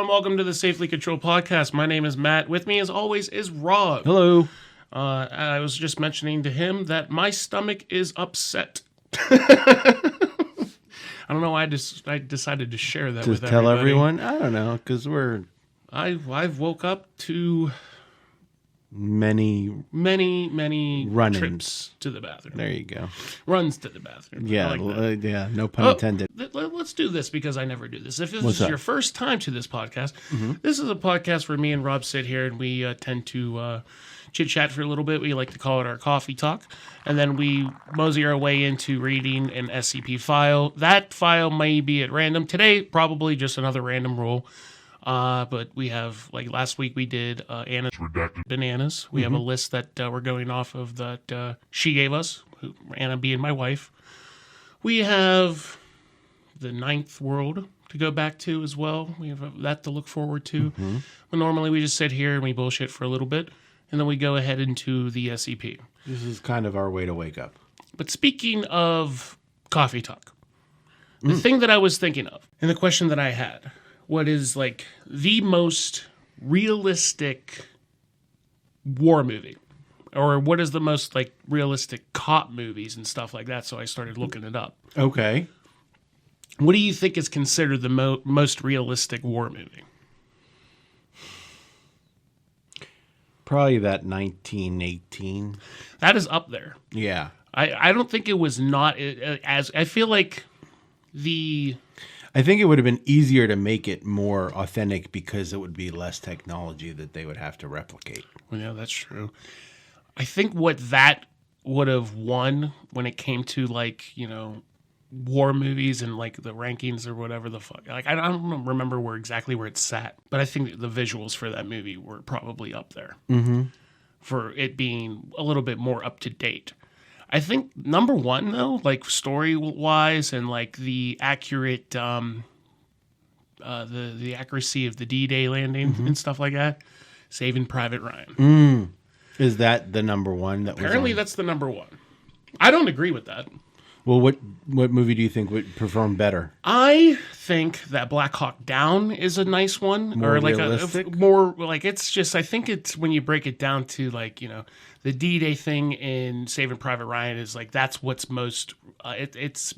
and welcome to the Safely Controlled Podcast. My name is Matt. With me, as always, is Rob. Hello. I was just mentioning to him that my stomach is upset. I don't know why I decided to share that with tell everybody. everyone? I don't know, because I've woke up to many run-ins. trips to the bathroom. There you go. Runs to the bathroom. Yeah, I like that. yeah. No pun intended. Let's do this because I never do this. If this What's is that? your first time to this podcast, this is a podcast where me and Rob sit here and we tend to chit-chat for a little bit. We like to call it our coffee talk. And then we mosey our way into reading an SCP file. That file may be at random. Today, probably just another random roll. But we have, like last week we did Anna's Redacted Bananas. We have a list that we're going off of that she gave us, Anna being my wife. We have the Ninth World to go back to as well. We have that to look forward to. But normally we just sit here and we bullshit for a little bit, and then we go ahead into the SCP. This is kind of our way to wake up. But speaking of coffee talk, the thing that I was thinking of, and the question that I had, what is like the most realistic war movie? Or what is the most like realistic cop movies and stuff like that? So I started looking it up. Okay. What do you think is considered the most realistic war movie? Probably that 1918. That is up there. Yeah. I don't think it was not as... I feel like I think it would have been easier to make it more authentic because it would be less technology that they would have to replicate. Well, yeah, that's true. I think what that would have won when it came to, like, you know, war movies and, like, the rankings or whatever the fuck. Like, I don't remember exactly where it sat, but I think the visuals for that movie were probably up there for it being a little bit more up to date. I think number one, though, like story-wise and, like, the accurate, the accuracy of the D-Day landing and stuff like that, Saving Private Ryan. Is that the number one? Apparently that's the number one. I don't agree with that. Well, what movie do you think would perform better? I think that Black Hawk Down is a nice one. More or like realistic? more like it's just, I think it's when you break it down to, like, you know, the D-Day thing in Saving Private Ryan is like, that's what's most, it's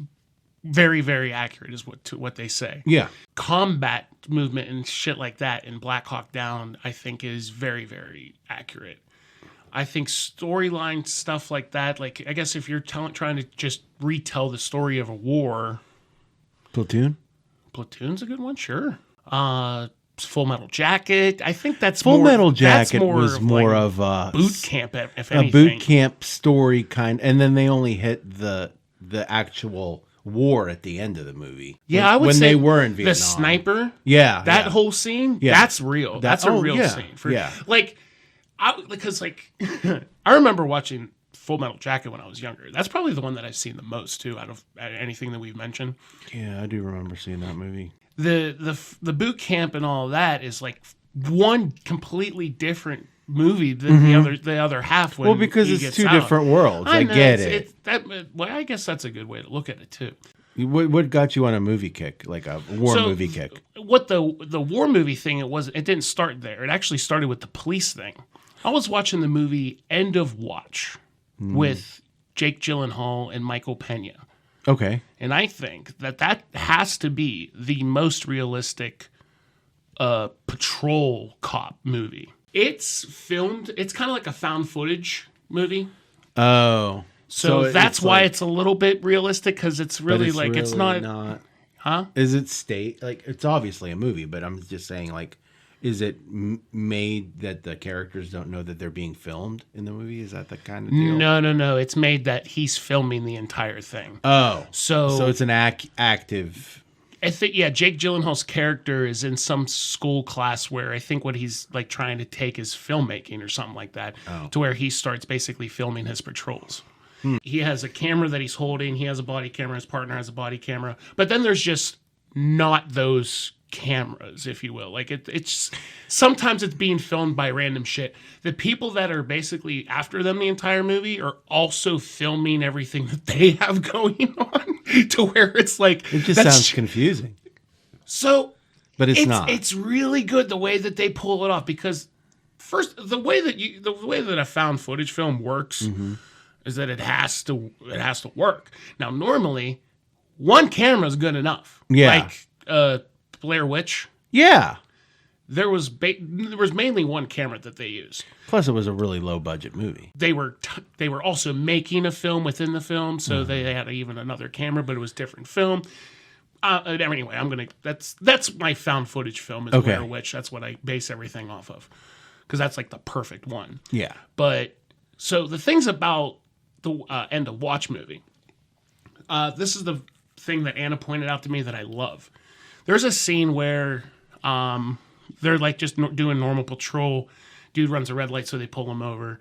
very, very accurate is what they say. Yeah. Combat movement and shit like that in Black Hawk Down, I think is very, very accurate. I think storyline stuff like that, like, I guess if you're trying to just retell the story of a war. Platoon's a good one, sure. Full Metal Jacket. I think that's Full more, Metal Jacket was of more like of a boot camp, if a anything. boot camp story kind, and then they only hit the actual war at the end of the movie. Yeah, I would when say they were in Vietnam. The sniper. Yeah, that whole scene. Yeah. That's real. That's a real scene. Yeah. Like, because like I remember watching Full Metal Jacket when I was younger. That's probably the one that I've seen the most too, out of anything that we've mentioned. Yeah, I do remember seeing that movie. The boot camp and all of that is like one completely different movie than the other half. When because he it's gets two out. different worlds. I know, get it. Well, I guess that's a good way to look at it too. What got you on a movie kick, like a war movie kick? What the war movie thing? It didn't start there. It actually started with the police thing. I was watching the movie End of Watch with Jake Gyllenhaal and Michael Pena. Okay. And I think that has to be the most realistic patrol cop movie. It's filmed, it's kind of like a found footage movie. Oh. So that's why it's a little bit realistic, because it's really like, really it's not. Huh? Is it like, it's obviously a movie, but I'm just saying, like, is it made that the characters don't know that they're being filmed in the movie? Is that the kind of deal? No. It's made that he's filming the entire thing. Oh. So it's an active... I think, yeah, Jake Gyllenhaal's character is in some school class where I think what he's like trying to take is filmmaking or something like that, to where he starts basically filming his patrols. He has a camera that he's holding. He has a body camera. His partner has a body camera. But then there's just not those cameras, if you will. Like it's sometimes it's being filmed by random shit. The people that are basically after them the entire movie are also filming everything that they have going on, to where it's like, it just sounds confusing. So but it's not. It's really good the way that they pull it off, because first the way that a found footage film works is that it has to work. Now normally one camera is good enough. Yeah. Like Blair Witch. Yeah. There was mainly one camera that they used. Plus, it was a really low budget movie. They were also making a film within the film, so they had even another camera, but it was different film. Anyway, that's my found footage film is Blair Witch. That's what I base everything off of, because that's like the perfect one. Yeah. But so the things about the End of Watch movie. This is the thing that Anna pointed out to me that I love. There's a scene where they're like just doing normal patrol. Dude runs a red light, so they pull him over.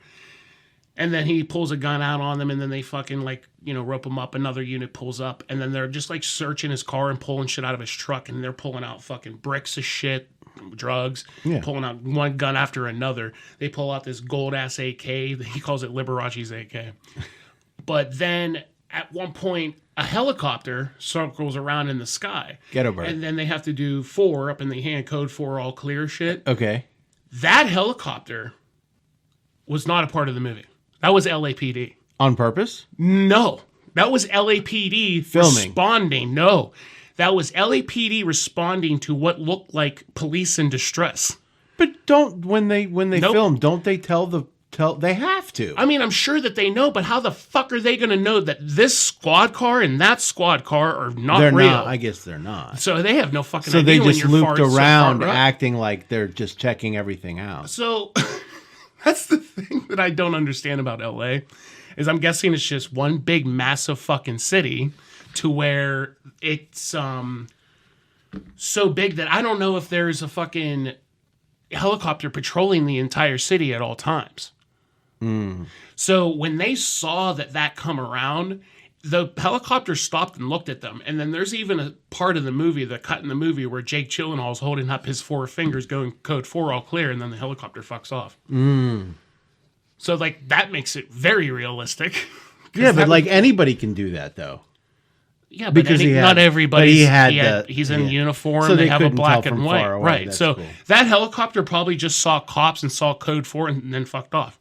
And then he pulls a gun out on them, and then they fucking rope him up. Another unit pulls up, and then they're just like searching his car and pulling shit out of his truck, and they're pulling out fucking bricks of shit, drugs, pulling out one gun after another. They pull out this gold ass AK. He calls it Liberace's AK. But then at one point, a helicopter circles around in the sky. Ghetto bird. And then they have to do 4 up in the hand, code 4 all clear shit. Okay. That helicopter was not a part of the movie. That was LAPD. On purpose? No. That was LAPD filming. Responding. No. That was LAPD responding to what looked like police in distress. But when they film, don't they tell they have to. I mean, I'm sure that they know, but how the fuck are they going to know that this squad car and that squad car are not real? I guess they're not. So they have no fucking idea. So they just looped around so acting like they're just checking everything out. So that's the thing that I don't understand about LA is I'm guessing it's just one big massive fucking city to where it's so big that I don't know if there's a fucking helicopter patrolling the entire city at all times. So when they saw that come around, the helicopter stopped and looked at them. And then there's even a part of the movie, the cut in the movie, where Jake Gyllenhaal's holding up his 4 fingers going code 4 all clear, and then the helicopter fucks off. So like that makes it very realistic. Yeah, but like anybody can do that though. Yeah, but not everybody. He's in uniform. So they have a black and white. Right. That's so cool. That helicopter probably just saw cops and saw code 4 and then fucked off.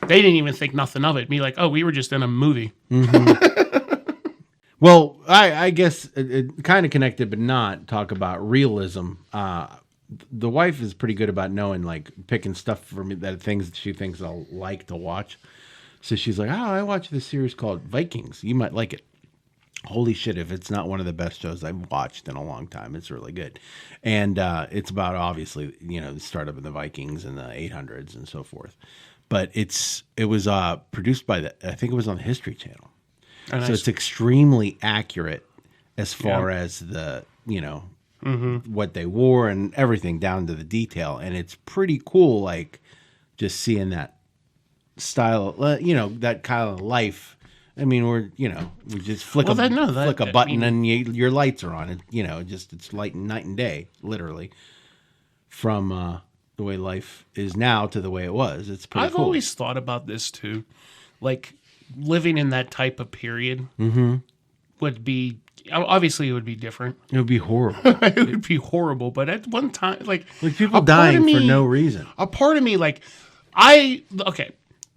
They didn't even think nothing of it. Be like, oh, we were just in a movie. Well, I guess it kind of connected, but not talk about realism. The wife is pretty good about knowing, like, picking stuff for me, things that she thinks I'll like to watch. So she's like, oh, I watched this series called Vikings. You might like it. Holy shit, if it's not one of the best shows I've watched in a long time, it's really good. And it's about, obviously, the startup of the Vikings in the 800s and so forth. But it was produced by I think it was on the History Channel. Oh, nice. So it's extremely accurate as far as the, what they wore and everything down to the detail. And it's pretty cool, like, just seeing that style, that kind of life. I mean, we just flick a button and your lights are on. It's light night and day, literally, from the way life is now to the way it was. It's pretty cool. I've always thought about this too. Like, living in that type of period would be, obviously it would be different. It would be horrible. It would be horrible. But at one time, like people dying for no reason. A part of me, like, the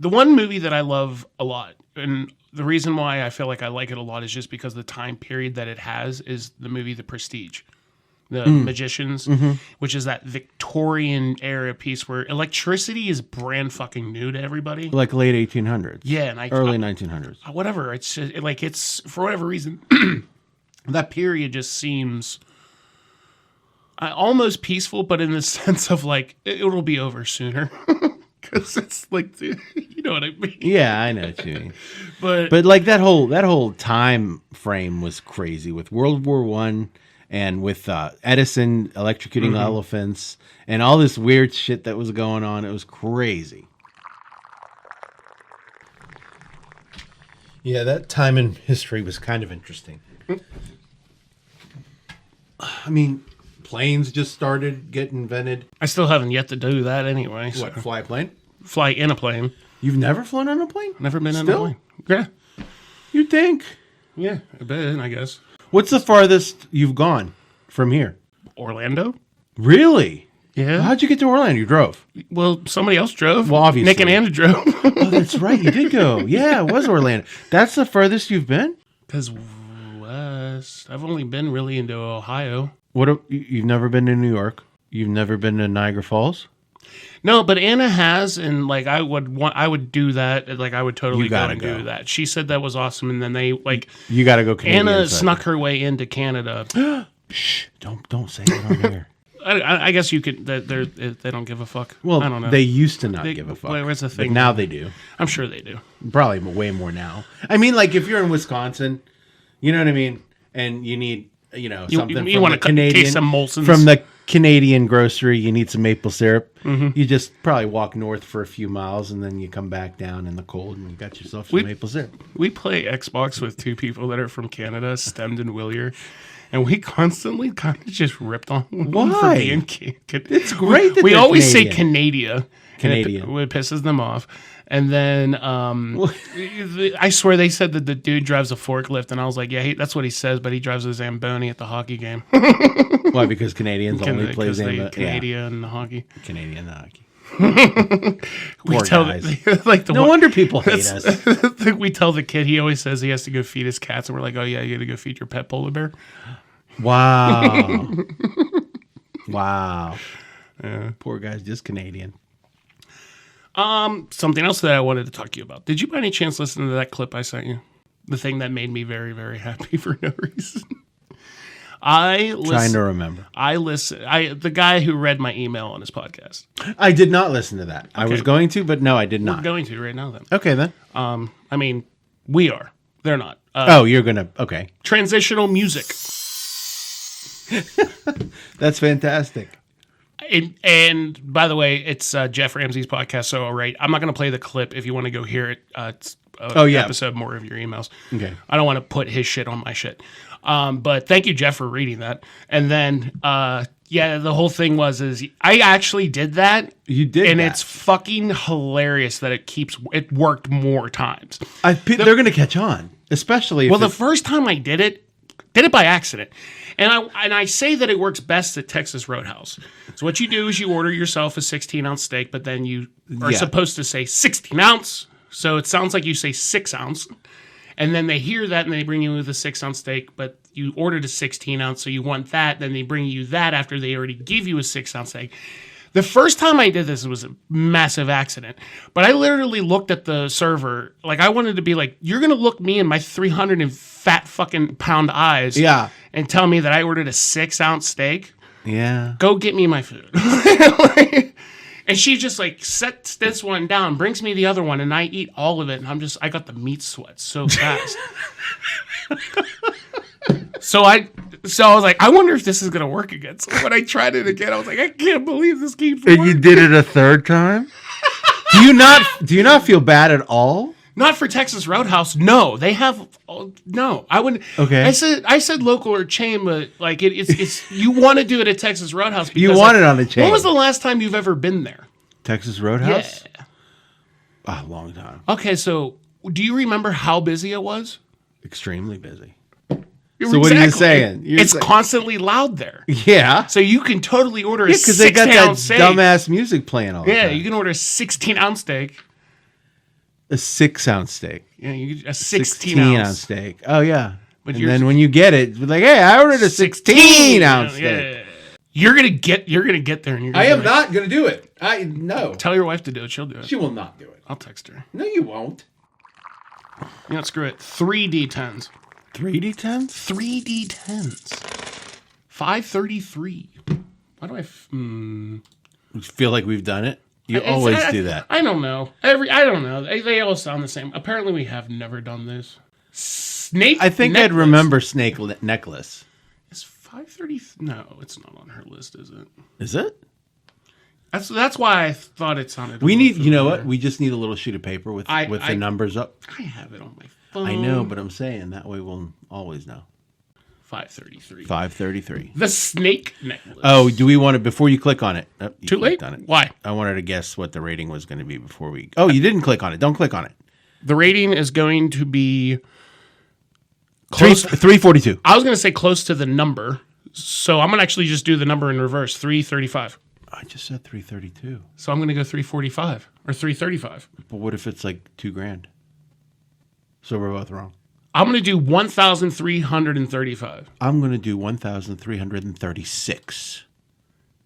one movie that I love a lot, and the reason why I feel like I like it a lot is just because the time period that it has is the movie The Prestige. The Magicians, which is that Victorian era piece where electricity is brand fucking new to everybody. Like late 1800s. Yeah. And early 1900s. Whatever. It's just, it's for whatever reason, that period just seems almost peaceful, but in the sense of like, it'll be over sooner. Because it's like, you know what I mean? Yeah, I know what you mean. but like that whole time frame was crazy with World War I. And with Edison electrocuting elephants and all this weird shit that was going on, it was crazy. Yeah, that time in history was kind of interesting. I mean, planes just started getting invented. I still haven't yet to do that anyway. What, fly a plane? Fly in a plane. You've never flown on a plane? Never been in a plane. Yeah. You'd think. Yeah, a bit, I guess. What's the farthest you've gone from here? Orlando. Really? Yeah. How'd you get to Orlando? You drove. Well, somebody else drove. Well, obviously. Nick and Anna drove. Oh, that's right. You did go. Yeah, it was Orlando. That's the furthest you've been? Because West, I've only been really into Ohio. You've never been to New York? You've never been to Niagara Falls? No, but Anna has, and like I would do that. Like I would totally go and do that. She said that was awesome, and then they like you got to go. Canadian Anna side. snuck her way into Canada. Shh! Don't say it on here. I guess you could. They don't give a fuck. Well, I don't know. They used to not give a fuck. What's the thing? But now they do. I'm sure they do. Probably way more now. I mean, like if you're in Wisconsin, you know what I mean, and you need something you want to Canadian, taste some Molson's from the Canadian grocery. You need some maple syrup. Mm-hmm. You just probably walk north for a few miles, and then you come back down in the cold, and you got yourself some maple syrup. We play Xbox with two people that are from Canada, Stemmed and Willier. And we constantly kind of just ripped on them for being It's great that we always Canadian. say Canada. Canadian. It pisses them off. And then I swear they said that the dude drives a forklift. And I was like, yeah, that's what he says. But he drives a Zamboni at the hockey game. Why? Because Canadians only play Zamboni. Canadian hockey. Canadian hockey. We Poor tell guys. like No wonder people hate us. We tell the kid, he always says he has to go feed his cats. And we're like, oh, yeah, you got to go feed your pet polar bear. Wow. Wow. Yeah. Poor guy's just Canadian. Something else that I wanted to talk to you about. Did you by any chance listen to that clip I sent you? The thing that made me very, very happy for no reason. Trying to remember. The guy who read my email on his podcast. I did not listen to that. Okay. I was going to, but no, I did not. We're going to right now then. Okay then. I mean, we are. They're not. You're gonna. Okay. Transitional music. That's fantastic. And by the way, it's Jeff Ramsey's podcast. So, all right, I'm not going to play the clip. If you want to go hear it, it's episode more of your emails. Okay. I don't want to put his shit on my shit. But thank you, Jeff, for reading that. And then, the whole thing is I actually did that. You did, and it's fucking hilarious that it worked more times. They're going to catch on, especially. The first time I did it by accident. And I say that it works best at Texas Roadhouse. So what you do is you order yourself a 16-ounce steak, but then you are supposed to say 16-ounce. So it sounds like you say 6-ounce. And then they hear that and they bring you the 6-ounce steak, but you ordered a 16-ounce, so you want that. Then they bring you that after they already give you a 6-ounce steak. The first time I did this, it was a massive accident. But I literally looked at the server. Like, I wanted to be like, you're going to look me in my 300 and fat fucking pound eyes and tell me that I ordered a 6-ounce steak? Yeah. Go get me my food. And she just like sets this one down, brings me the other one, and I eat all of it. And I got the meat sweats so fast. So I was like, I wonder if this is gonna work again. So when I tried it again, I was like, I can't believe this keeps working. And you did it a third time? Do you not feel bad at all? Not for Texas Roadhouse. No, they have. No, I wouldn't. Okay. I said local or chain, but like it's you want to do it at Texas Roadhouse. Because, you want it on the chain. When was the last time you've ever been there? Texas Roadhouse? Yeah. A long time. Okay, so do you remember how busy it was? Extremely busy. So what are you saying? It's constantly loud there. Yeah. So you can totally order a 16-ounce steak. Because they got that dumbass music playing all the time. Yeah, you can order a 16-ounce steak. A 6-ounce steak. Yeah, a 16-ounce steak. Oh, yeah. But and then when you get it, you're like, hey, I ordered a 16-ounce steak. Yeah. You're gonna get there, and you're. I am not gonna do it. No. Tell your wife to do it. She'll do it. She will not do it. I'll text her. No, you won't. You know, screw it. 3D10s. 3D10s? 3D10s. 533. Why do I? Feel like we've done it. You always do that. I don't know. I don't know. They all sound the same. Apparently, we have never done this. Snake. I think necklace. I'd remember snake necklace. Is 530? No, it's not on her list, is it? Is it? That's why I thought it sounded. We need. You know what? We just need a little sheet of paper with the numbers up. I have it on my phone. I know, but I'm saying that way we'll always know. 533. 533. The snake necklace. Oh, do we want to, before you click on it? Oh, Too late? On it. Why? I wanted to guess what the rating was going to be before we. Oh, you didn't click on it. Don't click on it. The rating is going to be close. 342. I was going to say close to the number. So I'm going to actually just do the number in reverse, 335. I just said 332. So I'm going to go 345 or 335. But what if it's like $2,000? So we're both wrong. I'm going to do 1,335. I'm going to do 1,336.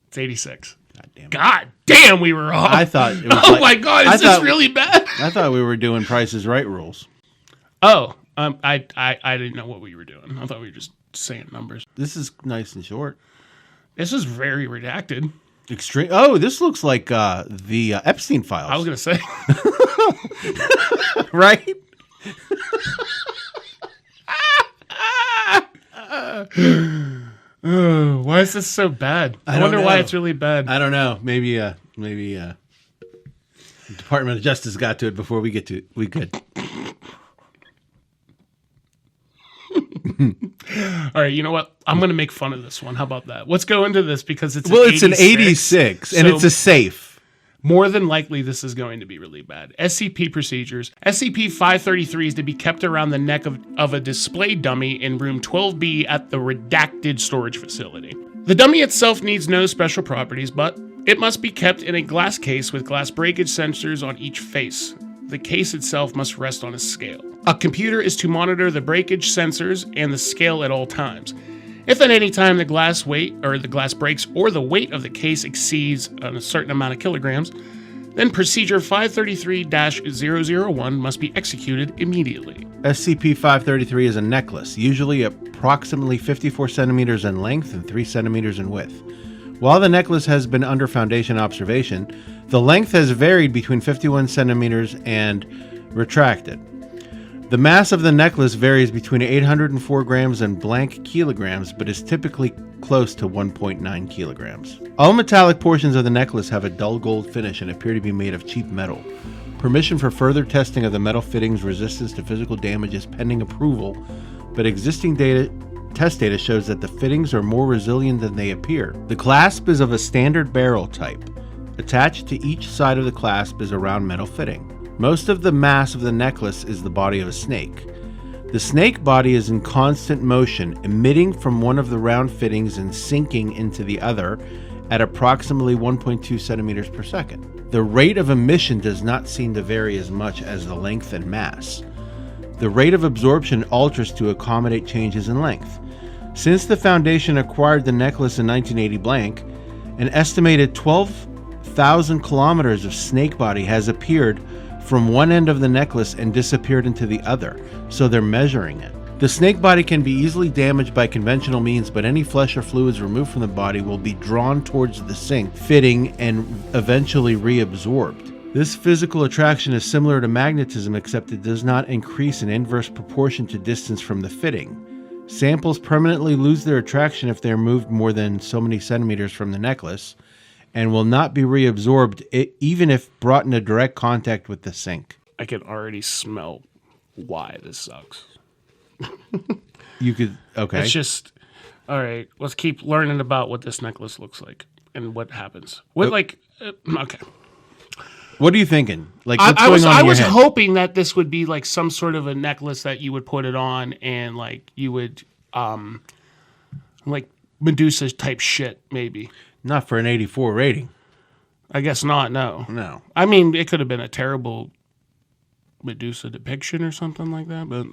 It's 86. God damn it. God damn, we were off. I thought it was oh my God, is this really bad? I thought we were doing Price is Right rules. Oh, I didn't know what we were doing. I thought we were just saying numbers. This is nice and short. This is very redacted. Extreme. Oh, this looks like the Epstein files. I was going to say. Right? Oh, why is this so bad? I wonder why it's really bad. I don't know. Maybe Department of Justice got to it before we get to it. We could. All right, you know what? I'm going to make fun of this one. How about that? Let's go into this because it's it's an 86 and so it's a safe. More than likely, this is going to be really bad. SCP procedures. SCP-533 is to be kept around the neck of a display dummy in room 12B at the redacted storage facility. The dummy itself needs no special properties, but it must be kept in a glass case with glass breakage sensors on each face. The case itself must rest on a scale. A computer is to monitor the breakage sensors and the scale at all times. If at any time the glass weight or the glass breaks or the weight of the case exceeds a certain amount of kilograms, then procedure 533-001 must be executed immediately. SCP-533 is a necklace, usually approximately 54 centimeters in length and 3 centimeters in width. While the necklace has been under Foundation observation, the length has varied between 51 centimeters and retracted. The mass of the necklace varies between 804 grams and blank kilograms, but is typically close to 1.9 kilograms. All metallic portions of the necklace have a dull gold finish and appear to be made of cheap metal. Permission for further testing of the metal fittings' resistance to physical damage is pending approval, but existing test data shows that the fittings are more resilient than they appear. The clasp is of a standard barrel type. Attached to each side of the clasp is a round metal fitting. Most of the mass of the necklace is the body of a snake. The snake body is in constant motion, emitting from one of the round fittings and sinking into the other at approximately 1.2 centimeters per second. The rate of emission does not seem to vary as much as the length and mass. The rate of absorption alters to accommodate changes in length. Since the Foundation acquired the necklace in 1980 blank, an estimated 12,000 kilometers of snake body has appeared from one end of the necklace and disappeared into the other, so they're measuring it. The snake body can be easily damaged by conventional means, but any flesh or fluids removed from the body will be drawn towards the sink, fitting, and eventually reabsorbed. This physical attraction is similar to magnetism, except it does not increase in inverse proportion to distance from the fitting. Samples permanently lose their attraction if they are moved more than so many centimeters from the necklace, and will not be reabsorbed even if brought into direct contact with the sink. I can already smell why this sucks. You could, okay. It's just, all right, let's keep learning about what this necklace looks like and what happens. Okay. What are you thinking? Like, what's going on in your head? I was hoping that this would be like some sort of a necklace that you would put it on and like you would, like Medusa type shit, maybe. Not for an 84 rating. I guess not, no. No. I mean, it could have been a terrible Medusa depiction or something like that, but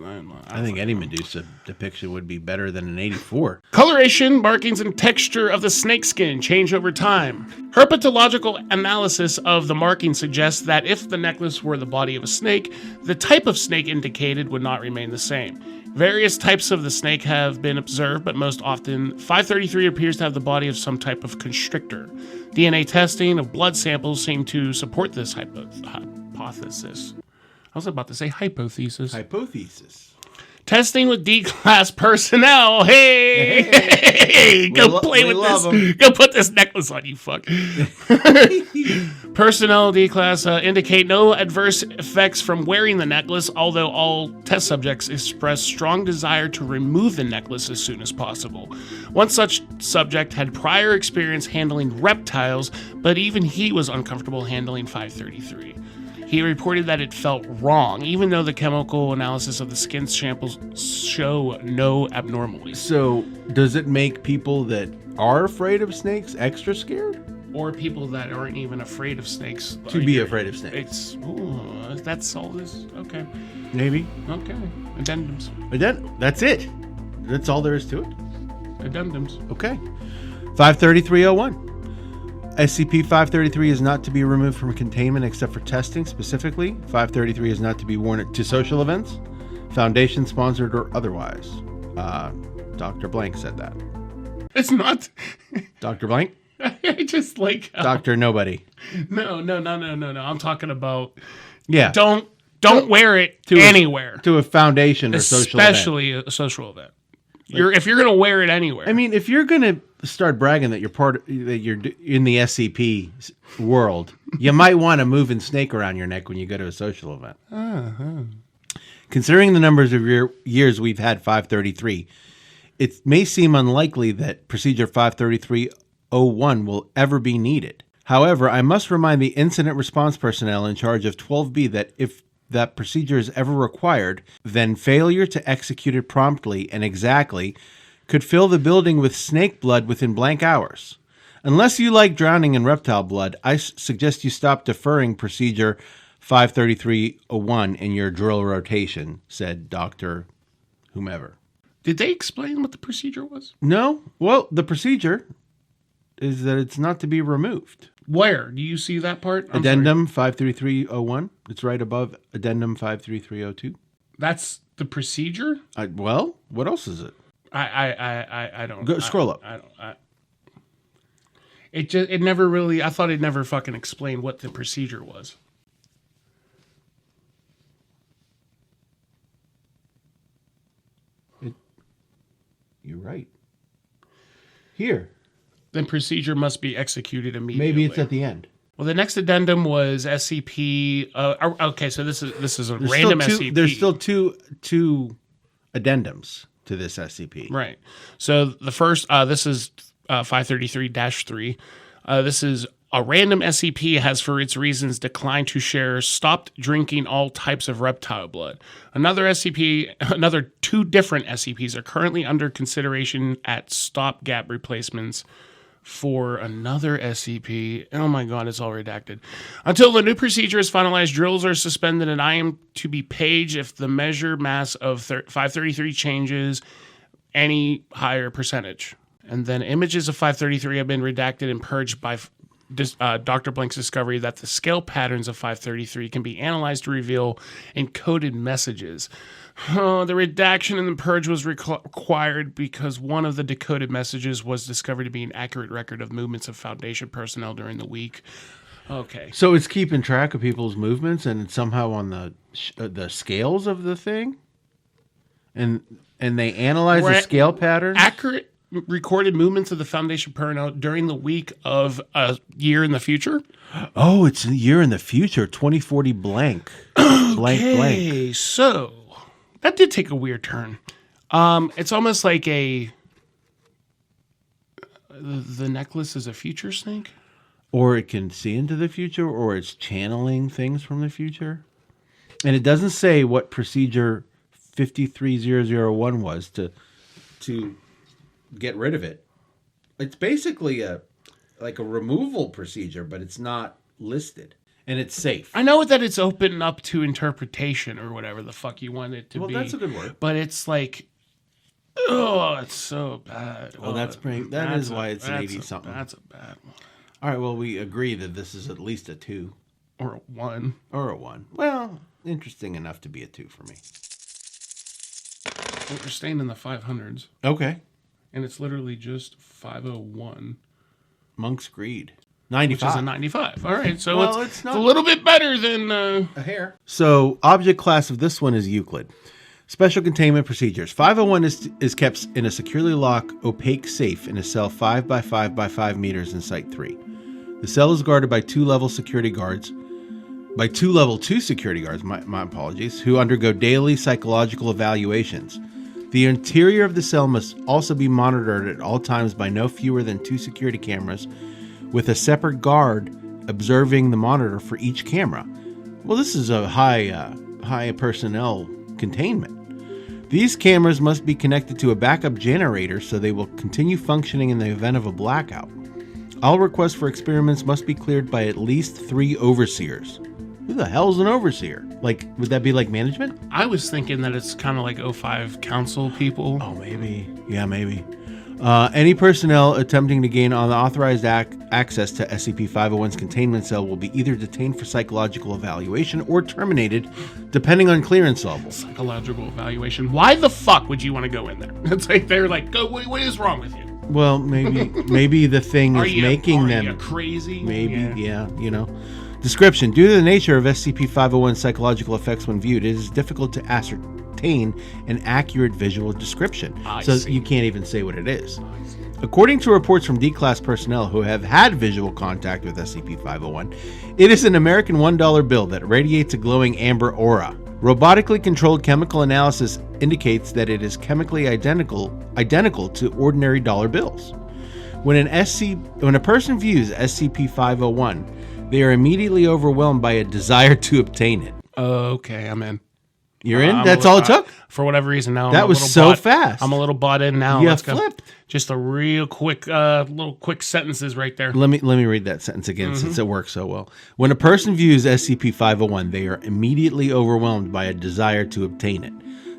I think any Medusa depiction would be better than an 84. Coloration, markings, and texture of the snake skin change over time. Herpetological analysis of the marking suggests that if the necklace were the body of a snake, the type of snake indicated would not remain the same. Various types of the snake have been observed, but most often 533 appears to have the body of some type of constrictor. DNA testing of blood samples seem to support this hypothesis. I was about to say hypothesis. Hypothesis. Testing with D-class personnel. Hey! Go play with this. Go put this necklace on, you fuck. Personnel D-class indicate no adverse effects from wearing the necklace, although all test subjects express strong desire to remove the necklace as soon as possible. One such subject had prior experience handling reptiles, but even he was uncomfortable handling 533. He reported that it felt wrong, even though the chemical analysis of the skin samples show no abnormalities. So, does it make people that are afraid of snakes extra scared? Or people that aren't even afraid of snakes. To be afraid of snakes. That's all this. Okay. Maybe. Okay. Addendums. That's it. That's all there is to it. Addendums. Okay. 53301. SCP-533 is not to be removed from containment except for testing. Specifically, 533 is not to be worn to social events, Foundation sponsored or otherwise. Dr. Blank said that. It's not. Dr. Blank? I just like... Dr. Nobody. No. I'm talking about... Yeah. Don't wear it anywhere. To a foundation or social event. Especially a social event. If you're going to wear it anywhere. I mean, if you're going to start bragging that you're in the SCP world, you might want a moving snake around your neck when you go to a social event. Considering the numbers of years we've had 533, it may seem unlikely that Procedure 533-01 will ever be needed. However, I must remind the incident response personnel in charge of 12B that if that procedure is ever required, then failure to execute it promptly and exactly could fill the building with snake blood within blank hours. Unless you like drowning in reptile blood, I suggest you stop deferring Procedure 533-01 in your drill rotation, said Dr. Whomever. Did they explain what the procedure was? No. Well, the procedure is that it's not to be removed. Where? Do you see that part? Addendum 53301. It's right above Addendum 53302. That's the procedure? Well, what else is it? I don't. Go, scroll up. It never really. I thought it never fucking explained what the procedure was. You're right. Here. Then procedure must be executed immediately. Maybe it's at the end. Well, the next addendum was SCP. Okay, so this is a random SCP. There's still two addendums to this SCP. Right. So the first, this is 533-3. This is a random SCP has for its reasons declined to share stopped drinking all types of reptile blood. Another two different SCPs are currently under consideration at stopgap replacements for another SCP. Oh my God, it's all redacted. Until the new procedure is finalized, drills are suspended and I am to be paged if the measure mass of 533 changes any higher percentage. And then images of 533 have been redacted and purged by Dr. Blank's discovery that the scale patterns of 533 can be analyzed to reveal encoded messages. The redaction and the purge was required because one of the decoded messages was discovered to be an accurate record of movements of Foundation personnel during the week. Okay. So it's keeping track of people's movements and it's somehow on the scales of the thing? And they analyze the scale pattern? Accurate recorded movements of the Foundation personnel during the week of a year in the future? Oh, it's a year in the future. 2040 blank. Blank, okay, so that did take a weird turn. It's almost like the necklace is a future snake? Or it can see into the future, or it's channeling things from the future. And it doesn't say what procedure 53001 was to get rid of it. It's basically a removal procedure, but it's not listed. And it's safe. I know that it's open up to interpretation or whatever the fuck you want it to be. Well, that's a good word. But it's like, oh, it's so bad. Well, that is why it's an 80-something. That's a bad one. All right, well, we agree that this is at least a 2. Or a 1. Or a 1. Well, interesting enough to be a 2 for me. Well, we're staying in the 500s. Okay. And it's literally just 501. Monk's Greed. 95. Which is a 95. All right, so well, it's a little bit better than... a hair. So, object class of this one is Euclid. Special containment procedures. 501 is kept in a securely locked, opaque safe in a cell 5 by 5 by 5 meters in Site 3. The cell is guarded by 2 level security guards. By 2 level 2 security guards, my apologies, who undergo daily psychological evaluations. The interior of the cell must also be monitored at all times by no fewer than 2 security cameras, with a separate guard observing the monitor for each camera. Well, this is a high personnel containment. These cameras must be connected to a backup generator so they will continue functioning in the event of a blackout. All requests for experiments must be cleared by at least 3 overseers. Who the hell's an overseer? Like, would that be like management? I was thinking that it's kind of like O5 council people. Oh, maybe. Yeah, maybe. Any personnel attempting to gain unauthorized access to SCP-501's containment cell will be either detained for psychological evaluation or terminated, depending on clearance level. Psychological evaluation. Why the fuck would you want to go in there? It's like they're like, go. What is wrong with you? Well, maybe the thing is making them you crazy. Maybe, yeah, you know. Description: due to the nature of SCP-501's psychological effects when viewed, it is difficult to ascertain an accurate visual description. You can't even say what it is. According to reports from D-Class personnel who have had visual contact with SCP-501, it is an American $1 bill that radiates a glowing amber aura. Robotically controlled chemical analysis indicates that it is chemically identical to ordinary dollar bills. When a person views SCP-501, they are immediately overwhelmed by a desire to obtain it. Okay, I'm in. You're in? That's all it took? For whatever reason, now that was so fast. I'm a little bought in now. You flipped. Just a real quick, little quick sentences right there. Let me read that sentence again since it works so well. When a person views SCP-501, they are immediately overwhelmed by a desire to obtain it.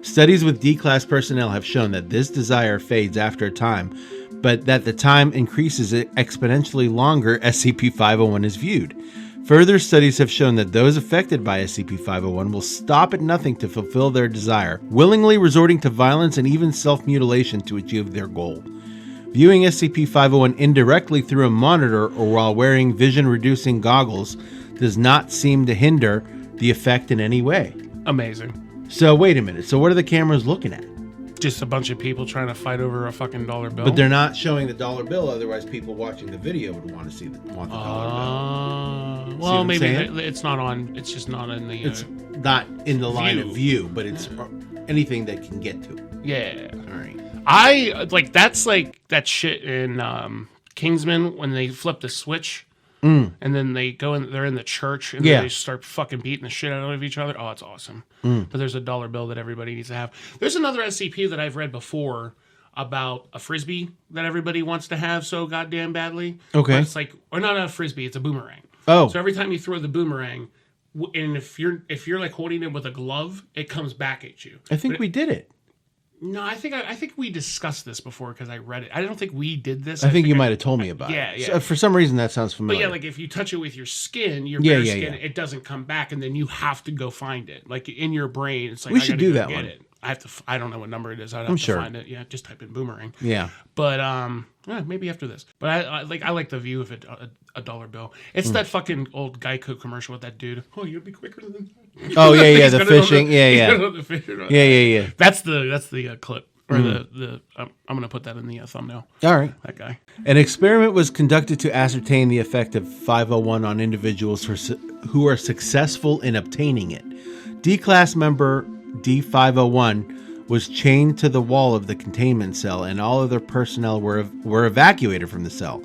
Studies with D-Class personnel have shown that this desire fades after a time, but that the time increases exponentially longer SCP-501 is viewed. Further studies have shown that those affected by SCP-501 will stop at nothing to fulfill their desire, willingly resorting to violence and even self-mutilation to achieve their goal. Viewing SCP-501 indirectly through a monitor or while wearing vision-reducing goggles does not seem to hinder the effect in any way. Amazing. So wait a minute. So what are the cameras looking at? Just a bunch of people trying to fight over a fucking dollar bill. But they're not showing the dollar bill, otherwise people watching the video would want the dollar bill. Well, maybe it's not on. It's just not in the. It's not in the line of view, but it's anything that can get to it. Yeah. All right. That's like that shit in Kingsman when they flip the switch. And then they go in. They're in the church, and then they start fucking beating the shit out of each other. Oh, it's awesome. But there's a dollar bill that everybody needs to have. There's another SCP that I've read before about a frisbee that everybody wants to have so goddamn badly. Okay, but it's like, or not a frisbee, it's a boomerang. Oh, so every time you throw the boomerang, and if you're like holding it with a glove, it comes back at you. I think we did it. No, I think we discussed this before because I read it. I don't think we did this. I think you might have told me about it. Yeah. So for some reason, that sounds familiar. But yeah, like if you touch it with your skin, your bare skin, it doesn't come back, and then you have to go find it. Like in your brain, it's like we should do that get one. It. I don't know what number it is. I'd have to find it. Yeah, just type in boomerang. Yeah. But maybe after this. But I like the view of it. A dollar bill. It's that fucking old Geico commercial with that dude. Oh, you'll be quicker than that. Oh yeah, the fishing. Yeah. That's the clip. Or I'm going to put that in the thumbnail. All right. That guy. An experiment was conducted to ascertain the effect of 501 on individuals who are successful in obtaining it. D-Class member D501 was chained to the wall of the containment cell, and all other personnel were evacuated from the cell.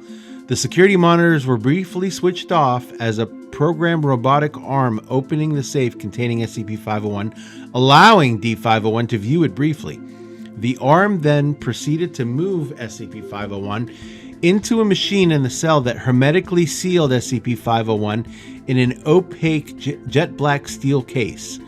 The security monitors were briefly switched off as a programmed robotic arm opening the safe containing SCP-501, allowing D501 to view it briefly. The arm then proceeded to move SCP-501 into a machine in the cell that hermetically sealed SCP-501 in an opaque jet black steel case.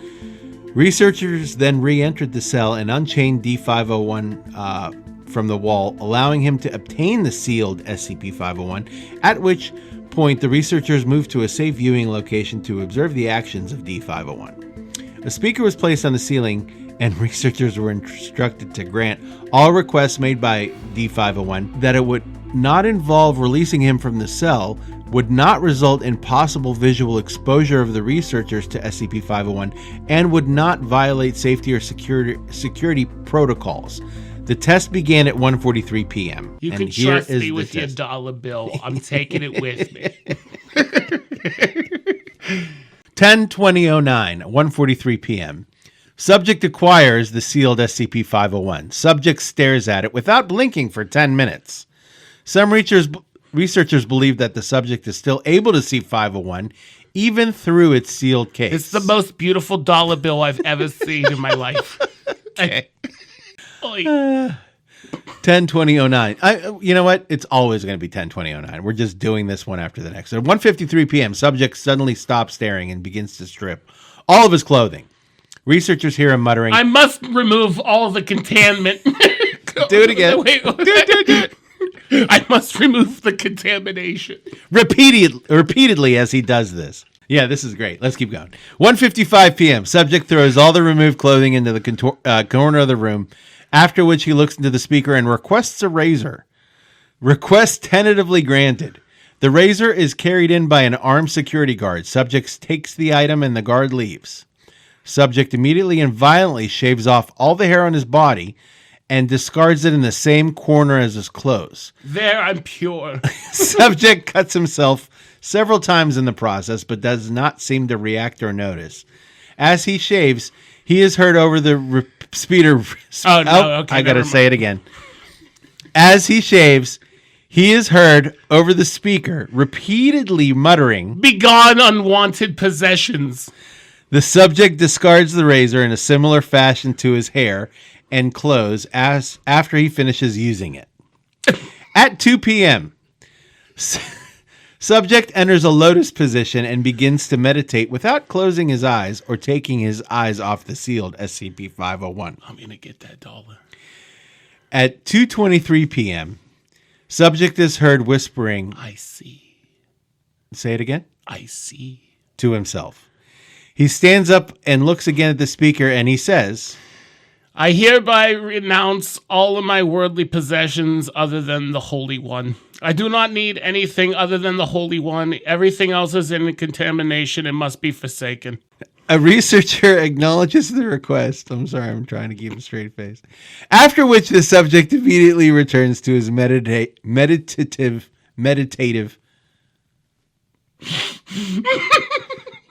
Researchers then re-entered the cell and unchained D501 from the wall, allowing him to obtain the sealed SCP-501, at which point the researchers moved to a safe viewing location to observe the actions of D501. A speaker was placed on the ceiling, and researchers were instructed to grant all requests made by D501 that it would not involve releasing him from the cell, would not result in possible visual exposure of the researchers to SCP-501, and would not violate safety or security protocols. The test began at 1:43 p.m. You can trust me with your dollar bill. I'm taking it with me. 10/20/09, 1:43 p.m. Subject acquires the sealed SCP-501. Subject stares at it without blinking for 10 minutes. Some researchers believe that the subject is still able to see 501 even through its sealed case. It's the most beautiful dollar bill I've ever seen in my life. Okay. 10/20/09. You know what? It's always going to be 10/20/09. We're just doing this one after the next. At 1:53 p.m., subject suddenly stops staring and begins to strip all of his clothing. Researchers hear him muttering, I must remove all the contaminant. Do it again. Wait. Do it. I must remove the contamination. repeatedly as he does this. Yeah, this is great. Let's keep going. 1:55 p.m., subject throws all the removed clothing into the corner of the room, after which he looks into the speaker and requests a razor. Request tentatively granted. The razor is carried in by an armed security guard. Subject takes the item and the guard leaves. Subject immediately and violently shaves off all the hair on his body and discards it in the same corner as his clothes. There, I'm pure. Subject cuts himself several times in the process, but does not seem to react or notice. As he shaves, he is heard over the speeder. Oh, no, okay. I gotta say it again. As he shaves, he is heard over the speaker repeatedly muttering, Begone, unwanted possessions. The subject discards the razor in a similar fashion to his hair and clothes as after he finishes using it. At 2 p.m., subject enters a lotus position and begins to meditate without closing his eyes or taking his eyes off the sealed SCP-501. I'm going to get that dollar. At 2:23 p.m., subject is heard whispering, I see. Say it again? I see. To himself. He stands up and looks again at the speaker and he says, I hereby renounce all of my worldly possessions other than the Holy One. I do not need anything other than the Holy One. Everything else is in contamination and must be forsaken. A researcher acknowledges the request. I'm sorry, I'm trying to keep a straight face. After which the subject immediately returns to his meditative.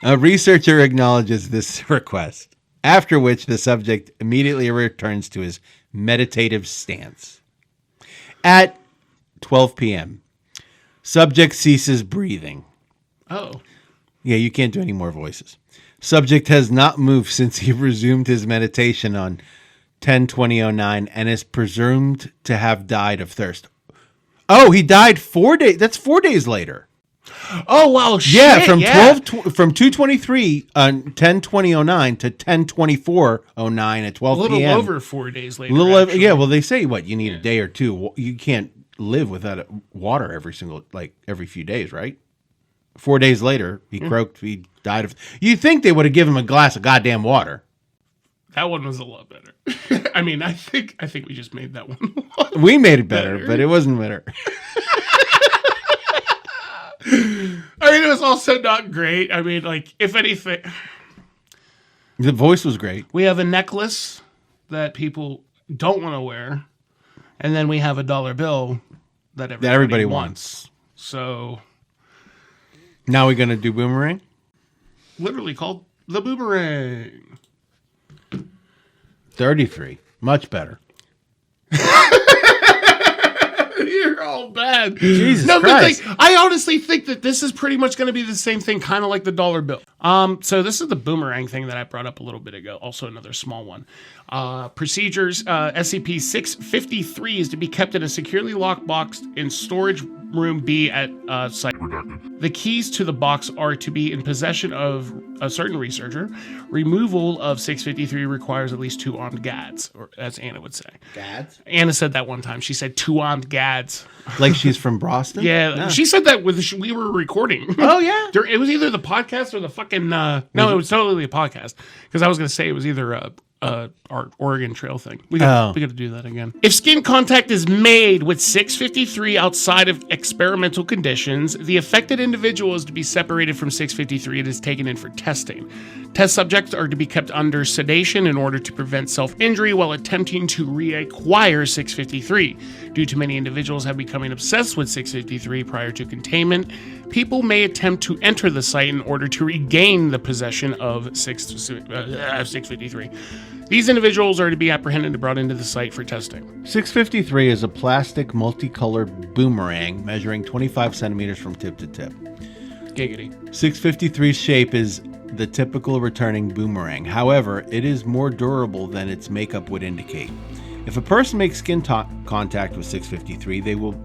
A researcher acknowledges this request. After which the subject immediately returns to his meditative stance. At 12 p.m., subject ceases breathing. Oh. Yeah, you can't do any more voices. Subject has not moved since he resumed his meditation on 10/20/09 and is presumed to have died of thirst. Oh, he died 4 days. That's 4 days later. Oh, wow. Shit. Yeah, from 2:23 on 10/20/09 to 10/24/09 at 12 a little p.m. over 4 days later. Yeah, well, they say what you need a day or two. You can't live without water every few days, right? 4 days later, he croaked. He died of. You'd think they would have given him a glass of goddamn water. That one was a lot better. I mean, I think we just made that one. We made it better, but it wasn't better. I mean, it was also not great. I mean, like, if anything, The voice was great. we have a necklace that people don't want to wear, and then we have a dollar bill that everybody wants. So, Now we're gonna do Boomerang. literally called the Boomerang. 33, much better. You're all bad. Jesus No, Christ. but I honestly think that this is pretty much going to be the same thing, kind of like the dollar bill. So this is the Boomerang thing that I brought up a little bit ago. Also another small one. Procedures. SCP-653 is to be kept in a securely locked box in storage room B at site. The keys to the box are to be in possession of a certain researcher. Removal of 653 requires at least 2 armed gads, or as Anna would say. Gads? Anna said that one time. She said 2 armed gads. Like she's from Boston? Yeah, she said that we were recording. Oh, yeah? It was either the podcast or the fucking... no, it was totally a podcast. Because I was going to say it was either our Oregon Trail thing. We got to do that again. If skin contact is made with 653 outside of experimental conditions, the affected individual is to be separated from 653 and is taken in for testing. Test subjects are to be kept under sedation in order to prevent self-injury while attempting to reacquire 653. Due to many individuals have becoming obsessed with 653 prior to containment, people may attempt to enter the site in order to regain the possession of 653. These individuals are to be apprehended and brought into the site for testing. 653 is a plastic multicolored boomerang measuring 25 centimeters from tip to tip. Giggity. 653's shape is the typical returning boomerang. However, it is more durable than its makeup would indicate. If a person makes skin contact with 653, they will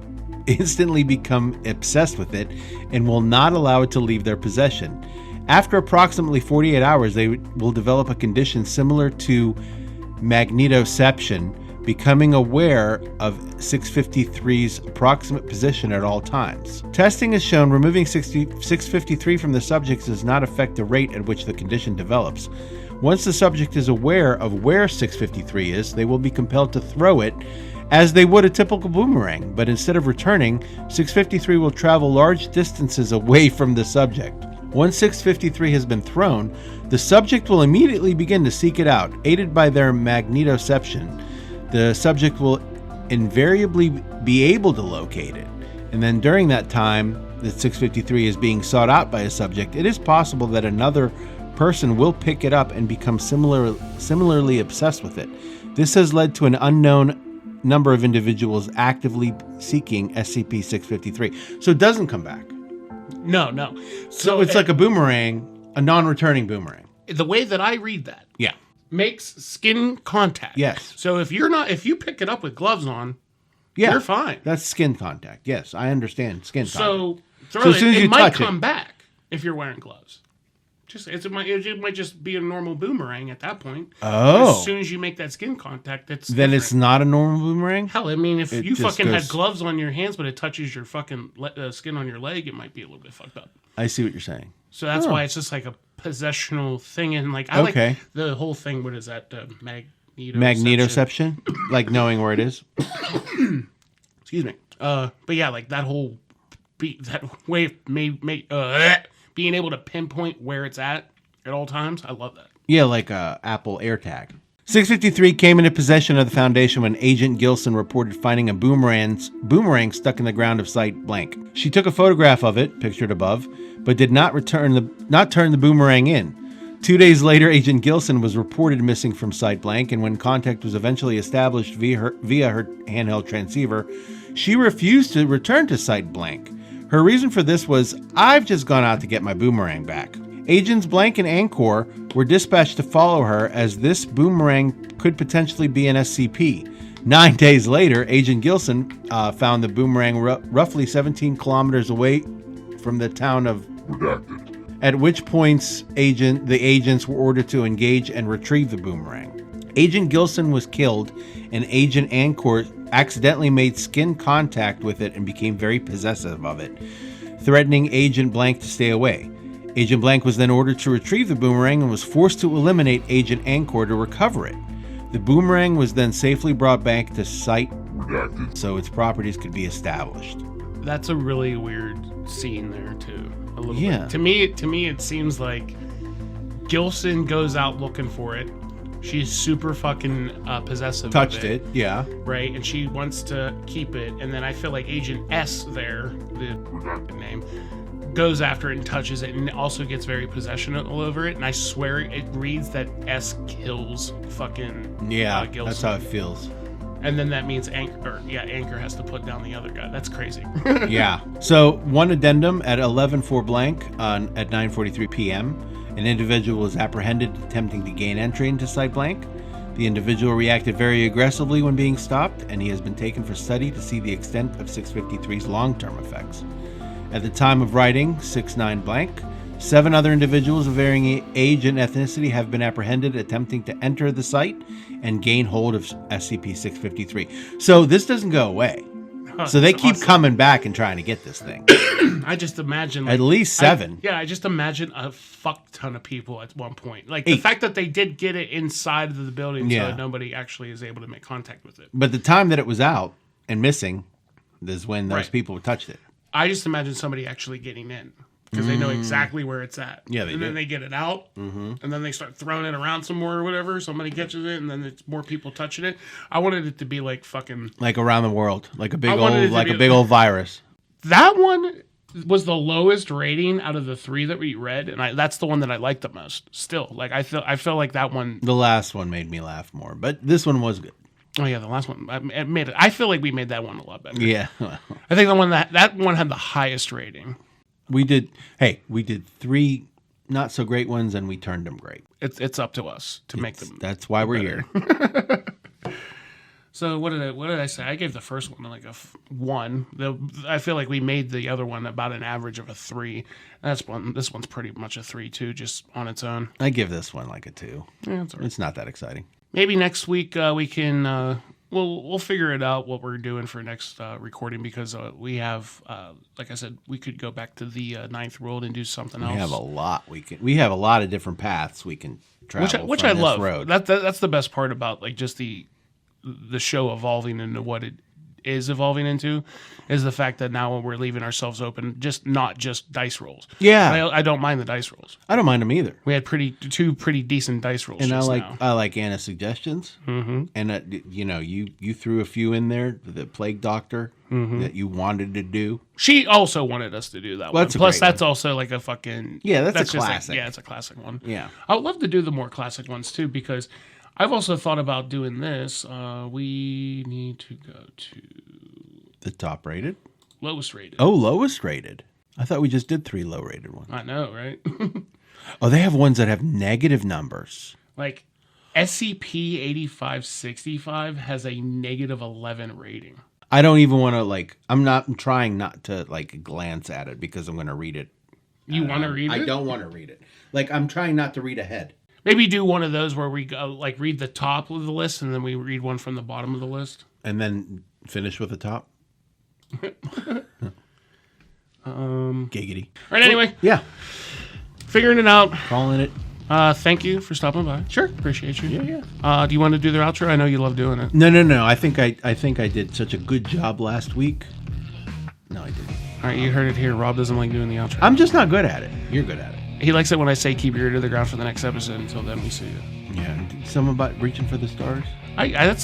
instantly become obsessed with it and will not allow it to leave their possession. After approximately 48 hours, they will develop a condition similar to magnetoception, becoming aware of 653's approximate position at all times. Testing has shown removing 653 from the subjects does not affect the rate at which the condition develops. Once the subject is aware of where 653 is, they will be compelled to throw it as they would a typical boomerang, but instead of returning, 653 will travel large distances away from the subject. Once 653 has been thrown, the subject will immediately begin to seek it out. Aided by their magnetoception, the subject will invariably be able to locate it. And then during that time that 653 is being sought out by a subject, it is possible that another person will pick it up and become similarly obsessed with it. This has led to an unknown number of individuals actively seeking SCP-653. So it doesn't come back. No. So it's like a boomerang, a non-returning boomerang. The way that I read that Yeah. makes skin contact. Yes. So if you pick it up with gloves on, Yeah. you're fine. That's skin contact. Yes, I understand skin contact. So as soon as you it might touch come back if you're wearing gloves. It might just be a normal boomerang at that point. Oh. As soon as you make that skin contact, then different. it's not a normal boomerang? Hell, I mean, if It you just fucking had goes- gloves on your hands, but it touches your fucking skin on your leg, it might be a little bit fucked up. I see what you're saying. So that's why it's just like a possessional thing. And like, I Okay. like the whole thing. What is that? Magnetoception? Like knowing where it is? Excuse me. But yeah, like that whole that way of being able to pinpoint where it's at all times. I love that. Yeah, like a Apple AirTag. 653 came into possession of the Foundation when Agent Gilson reported finding a boomerang stuck in the ground of Site Blank. She took a photograph of it, pictured above, but did not turn the boomerang in. 2 days later, Agent Gilson was reported missing from Site Blank, and when contact was eventually established via her handheld transceiver, she refused to return to Site Blank. Her reason for this was, "I've just gone out to get my boomerang back." Agents Blank and Anchor were dispatched to follow her, as this boomerang could potentially be an SCP. 9 days later, Agent Gilson found the boomerang roughly 17 kilometers away from the town of Redacted. At which points the agents were ordered to engage and retrieve the boomerang. Agent Gilson was killed, and Agent Anchor accidentally made skin contact with it and became very possessive of it, threatening Agent Blank to stay away. Agent Blank was then ordered to retrieve the boomerang and was forced to eliminate Agent Anchor to recover it. The boomerang was then safely brought back to Site Redacted so its properties could be established. That's a really weird scene there too. A little Yeah. bit. To me, it seems like Gilson goes out looking for it. She's super fucking possessive. Touched of it, yeah. Right, and she wants to keep it. And then I feel like Agent S there, the name, goes after it and touches it, and also gets very possessional over it. And I swear it reads that S kills fucking Gilson. That's how it feels. And then that means Anchor has to put down the other guy. That's crazy. Yeah. So one addendum at 11/4 blank at 9:43 p.m. An individual was apprehended attempting to gain entry into Site Blank. The individual reacted very aggressively when being stopped, and he has been taken for study to see the extent of 653's long-term effects. At the time of writing, 6/9 blank, 7 other individuals of varying age and ethnicity have been apprehended attempting to enter the site and gain hold of SCP-653. So this doesn't go away. So they keep coming back and trying to get this thing. I just imagine at least 7. I just imagine a fuck ton of people at one point. Like 8. The fact that they did get it inside of the building so that nobody actually is able to make contact with it. But the time that it was out and missing is when those people touched it. I just imagine somebody actually getting in because they know exactly where it's at. Yeah, they do. And then they get it out, and then they start throwing it around some more or whatever. Somebody catches it, and then it's more people touching it. I wanted it to be like fucking like around the world, like a big old virus. That one was the lowest rating out of the 3 that we read, and that's the one that I liked the most. Still, like I feel like that one. The last one made me laugh more, but this one was good. Oh yeah, the last one I feel like we made that one a lot better. Yeah, I think the one that one had the highest rating. We did 3 not so great ones, and we turned them great. It's up to us to make them. That's why we're here. So what did I say? I gave the first one like a 1. I feel like we made the other one about an average of a 3. This one's pretty much a 3 too, just on its own. I give this one like a 2. Yeah, it's all right. It's not that exciting. Maybe next week we can we'll figure it out what we're doing for next recording, because we have like I said, we could go back to the Ninth World and do something else. We have a lot. We have a lot of different paths we can travel. Which from I this love. Road. That's the best part about like just the show evolving into what it is evolving into, is the fact that now we're leaving ourselves open, not just dice rolls. Yeah, I don't mind the dice rolls. I don't mind them either. We had two pretty decent dice rolls. And just I like Anna's suggestions. Mm-hmm. And you threw a few in there. The Plague Doctor that you wanted to do. She also wanted us to do that one. Plus, that's also like a fucking that's a classic. It's a classic one. Yeah, I would love to do the more classic ones too, because I've also thought about doing this. We need to go to the top rated, lowest rated. Oh, lowest rated. I thought we just did 3 low rated ones. I know, right? Oh, they have ones that have negative numbers. Like SCP-8565 has a negative 11 rating. I don't even want to I'm trying not to glance at it because I'm going to read it. You want to read it? I don't want to read it. I'm trying not to read ahead. Maybe do one of those where we go read the top of the list and then we read one from the bottom of the list. And then finish with the top. Giggity. All right, anyway. Yeah. Figuring it out. Calling it. Thank you for stopping by. Sure. Appreciate you. Yeah. Do you want to do the outro? I know you love doing it. No. I think I did such a good job last week. No, I didn't. All right, you heard it here. Rob doesn't like doing the outro. I'm just not good at it. You're good at it. He likes it when I say keep your ear to the ground for the next episode. Until then, we see you. Yeah. Something about reaching for the stars.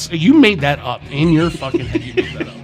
You made that up in your fucking head. You made that up.